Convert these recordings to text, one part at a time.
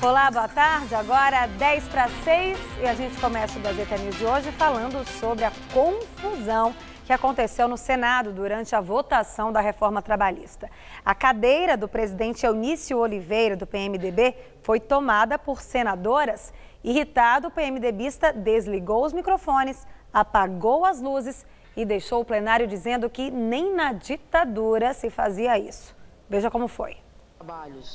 Olá, boa tarde. Agora 10 para 6 e a gente começa o Gazeta News de hoje falando sobre a confusão que aconteceu no Senado durante a votação da reforma trabalhista. A cadeira do presidente Eunício Oliveira, do PMDB, foi tomada por senadoras. Irritado, o PMDBista desligou os microfones, apagou as luzes e deixou o plenário dizendo que nem na ditadura se fazia isso. Veja como foi.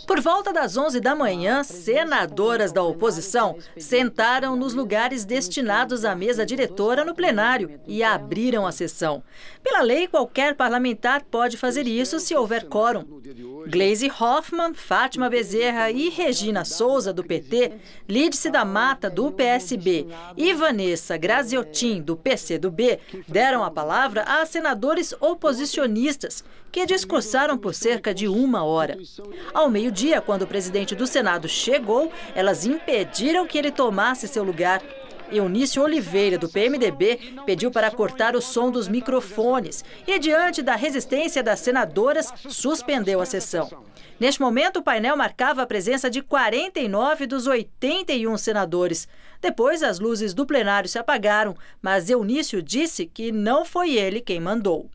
Por volta das 11 da manhã, senadoras da oposição sentaram nos lugares destinados à mesa diretora no plenário e abriram a sessão. Pela lei, qualquer parlamentar pode fazer isso se houver quórum. Gleisi Hoffmann, Fátima Bezerra e Regina Souza, do PT, Lídice da Mata, do PSB e Vanessa Graziotin, do PCdoB, deram a palavra a senadores oposicionistas, que discursaram por cerca de 1 hora. Ao meio-dia, quando o presidente do Senado chegou, elas impediram que ele tomasse seu lugar. Eunício Oliveira, do PMDB, pediu para cortar o som dos microfones e, diante da resistência das senadoras, suspendeu a sessão. Neste momento, o painel marcava a presença de 49 dos 81 senadores. Depois, as luzes do plenário se apagaram, mas Eunício disse que não foi ele quem mandou.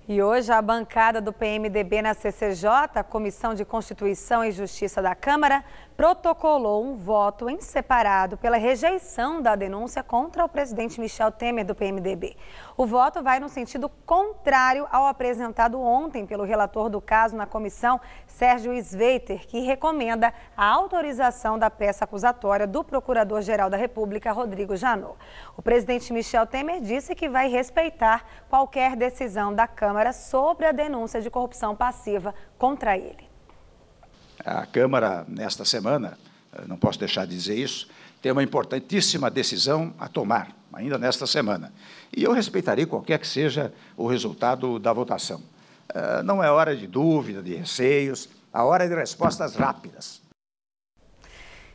E hoje a bancada do PMDB na CCJ, a Comissão de Constituição e Justiça da Câmara, protocolou um voto em separado pela rejeição da denúncia contra o presidente Michel Temer do PMDB. O voto vai no sentido contrário ao apresentado ontem pelo relator do caso na comissão, Sérgio Sveiter, que recomenda a autorização da peça acusatória do Procurador-Geral da República, Rodrigo Janot. O presidente Michel Temer disse que vai respeitar qualquer decisão da Câmara sobre a denúncia de corrupção passiva contra ele. A Câmara, nesta semana, não posso deixar de dizer isso, tem uma importantíssima decisão a tomar, ainda nesta semana. E eu respeitarei qualquer que seja o resultado da votação. Não é hora de dúvida, de receios, a hora é de respostas rápidas.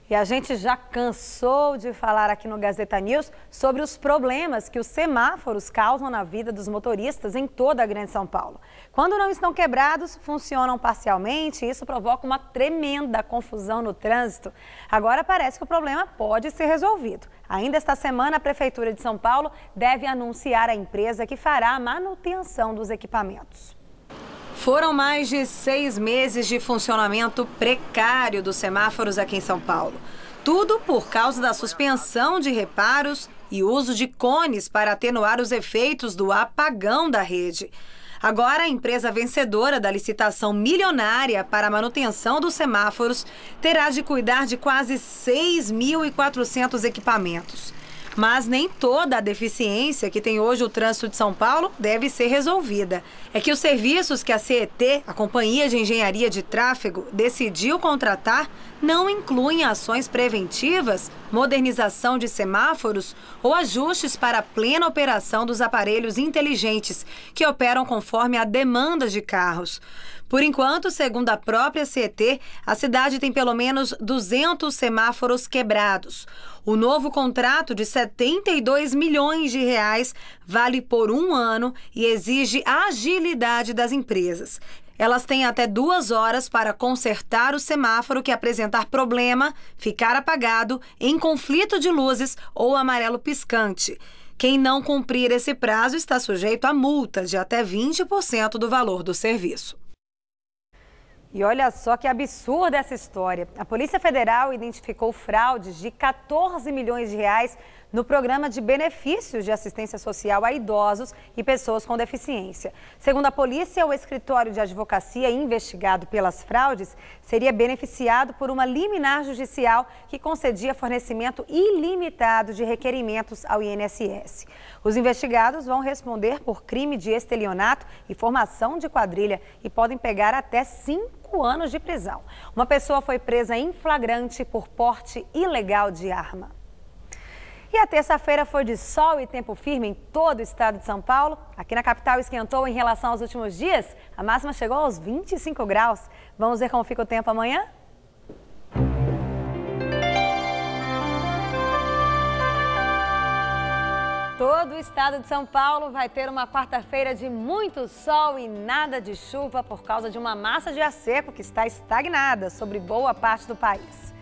E a gente já cansou de falar aqui no Gazeta News sobre os problemas que os semáforos causam na vida dos motoristas em toda a Grande São Paulo. Quando não estão quebrados, funcionam parcialmente e isso provoca uma tremenda confusão no trânsito. Agora parece que o problema pode ser resolvido. Ainda esta semana, a Prefeitura de São Paulo deve anunciar a empresa que fará a manutenção dos equipamentos. Foram mais de 6 meses de funcionamento precário dos semáforos aqui em São Paulo. Tudo por causa da suspensão de reparos e uso de cones para atenuar os efeitos do apagão da rede. Agora, a empresa vencedora da licitação milionária para a manutenção dos semáforos terá de cuidar de quase 6.400 equipamentos. Mas nem toda a deficiência que tem hoje o trânsito de São Paulo deve ser resolvida. É que os serviços que a CET, a Companhia de Engenharia de Tráfego, decidiu contratar não incluem ações preventivas, modernização de semáforos ou ajustes para a plena operação dos aparelhos inteligentes que operam conforme a demanda de carros. Por enquanto, segundo a própria CET, a cidade tem pelo menos 200 semáforos quebrados. O novo contrato de 72 milhões de reais vale por 1 ano e exige a agilidade das empresas. Elas têm até 2 horas para consertar o semáforo que apresentar problema, ficar apagado, em conflito de luzes ou amarelo piscante. Quem não cumprir esse prazo está sujeito a multas de até 20% do valor do serviço. E olha só que absurda essa história. A Polícia Federal identificou fraudes de 14 milhões de reais no programa de benefícios de assistência social a idosos e pessoas com deficiência. Segundo a polícia, o escritório de advocacia investigado pelas fraudes seria beneficiado por uma liminar judicial que concedia fornecimento ilimitado de requerimentos ao INSS. Os investigados vão responder por crime de estelionato e formação de quadrilha e podem pegar até 5 anos de prisão. Uma pessoa foi presa em flagrante por porte ilegal de arma. E a terça-feira foi de sol e tempo firme em todo o estado de São Paulo. Aqui na capital esquentou em relação aos últimos dias. A máxima chegou aos 25 graus. Vamos ver como fica o tempo amanhã? Todo o estado de São Paulo vai ter uma quarta-feira de muito sol e nada de chuva por causa de uma massa de ar seco que está estagnada sobre boa parte do país.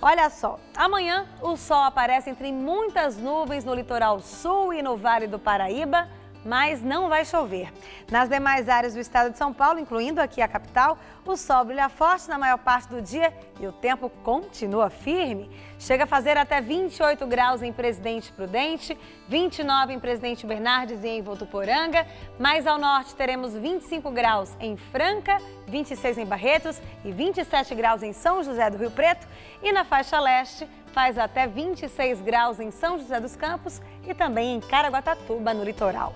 Olha só, amanhã o sol aparece entre muitas nuvens no litoral sul e no Vale do Paraíba, mas não vai chover. Nas demais áreas do estado de São Paulo, incluindo aqui a capital, o sol brilha forte na maior parte do dia e o tempo continua firme. Chega a fazer até 28 graus em Presidente Prudente, 29 em Presidente Bernardes e em Votuporanga. Mais ao norte teremos 25 graus em Franca, 26 em Barretos e 27 graus em São José do Rio Preto. E na faixa leste faz até 26 graus em São José dos Campos e também em Caraguatatuba, no litoral.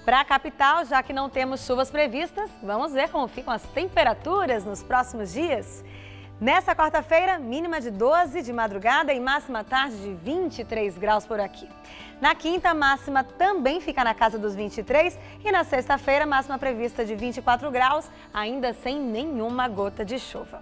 Para a capital, já que não temos chuvas previstas, vamos ver como ficam as temperaturas nos próximos dias. Nessa quarta-feira, mínima de 12 de madrugada e máxima tarde de 23 graus por aqui. Na quinta, máxima também fica na casa dos 23 e na sexta-feira, máxima prevista de 24 graus, ainda sem nenhuma gota de chuva.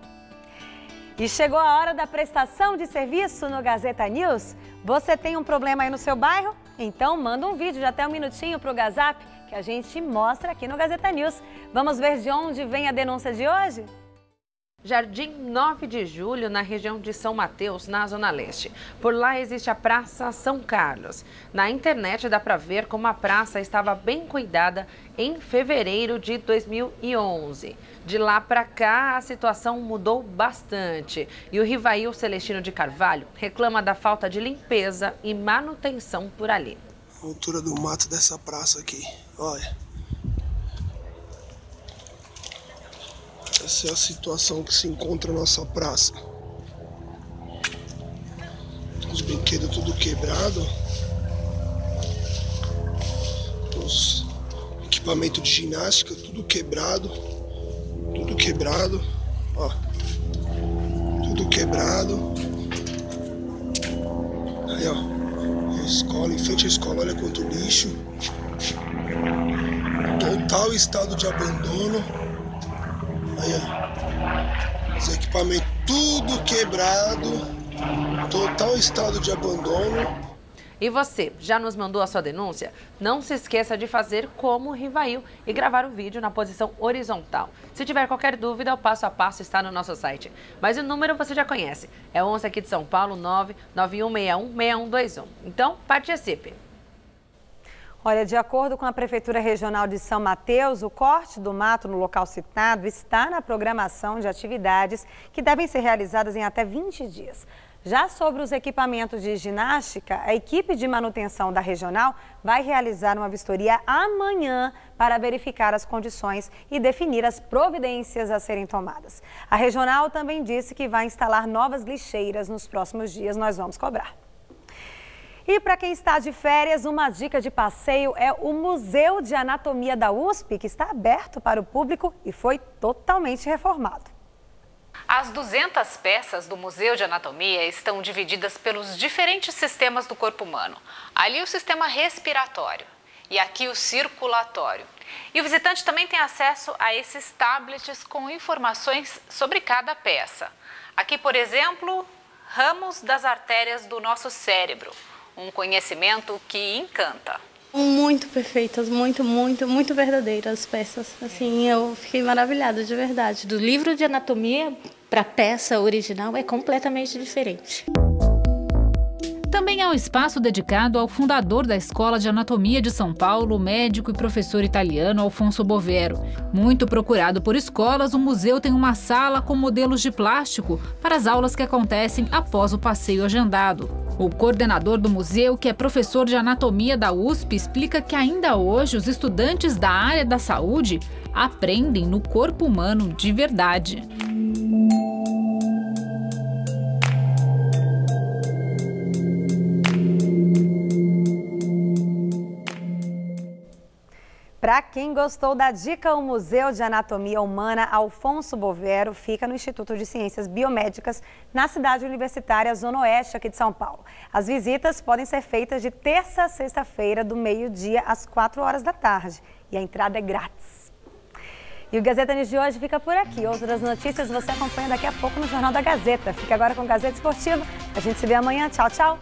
E chegou a hora da prestação de serviço no Gazeta News. Você tem um problema aí no seu bairro? Então manda um vídeo de até um minutinho para o Gazap que a gente mostra aqui no Gazeta News. Vamos ver de onde vem a denúncia de hoje? Jardim 9 de Julho, na região de São Mateus, na Zona Leste. Por lá existe a Praça São Carlos. Na internet dá para ver como a praça estava bem cuidada em fevereiro de 2011. De lá para cá, a situação mudou bastante. E o Rivail Celestino de Carvalho reclama da falta de limpeza e manutenção por ali. A altura do mato dessa praça aqui, olha. Essa é a situação que se encontra a nossa praça. Os brinquedos tudo quebrado. Os equipamentos de ginástica tudo quebrado. Tudo quebrado. Ó. Tudo quebrado. Aí, ó. A escola, em frente à escola, olha quanto lixo. Total estado de abandono. Aí, ó, os equipamentos tudo quebrado, total estado de abandono. E você, já nos mandou a sua denúncia? Não se esqueça de fazer como o Rivail e gravar o vídeo na posição horizontal. Se tiver qualquer dúvida, o passo a passo está no nosso site. Mas o número você já conhece, é 11 aqui de São Paulo, 991616121. Então, participe! Olha, de acordo com a Prefeitura Regional de São Mateus, o corte do mato no local citado está na programação de atividades que devem ser realizadas em até 20 dias. Já sobre os equipamentos de ginástica, a equipe de manutenção da Regional vai realizar uma vistoria amanhã para verificar as condições e definir as providências a serem tomadas. A Regional também disse que vai instalar novas lixeiras nos próximos dias, nós vamos cobrar. E para quem está de férias, uma dica de passeio é o Museu de Anatomia da USP, que está aberto para o público e foi totalmente reformado. As 200 peças do Museu de Anatomia estão divididas pelos diferentes sistemas do corpo humano. Ali o sistema respiratório e aqui o circulatório. E o visitante também tem acesso a esses tablets com informações sobre cada peça. Aqui, por exemplo, ramos das artérias do nosso cérebro. Um conhecimento que encanta. Muito perfeitas, muito verdadeiras as peças. Assim, eu fiquei maravilhada, de verdade. Do livro de anatomia para a peça original é completamente diferente. Também há um espaço dedicado ao fundador da Escola de Anatomia de São Paulo, o médico e professor italiano Alfonso Bovero. Muito procurado por escolas, o museu tem uma sala com modelos de plástico para as aulas que acontecem após o passeio agendado. O coordenador do museu, que é professor de anatomia da USP, explica que ainda hoje os estudantes da área da saúde aprendem no corpo humano de verdade. Para quem gostou da dica, o Museu de Anatomia Humana Alfonso Bovero fica no Instituto de Ciências Biomédicas, na cidade universitária Zona Oeste, aqui de São Paulo. As visitas podem ser feitas de terça a sexta-feira, do meio-dia às 4 horas da tarde. E a entrada é grátis. E o Gazeta News de hoje fica por aqui. Outras notícias você acompanha daqui a pouco no Jornal da Gazeta. Fica agora com o Gazeta Esportiva. A gente se vê amanhã. Tchau, tchau.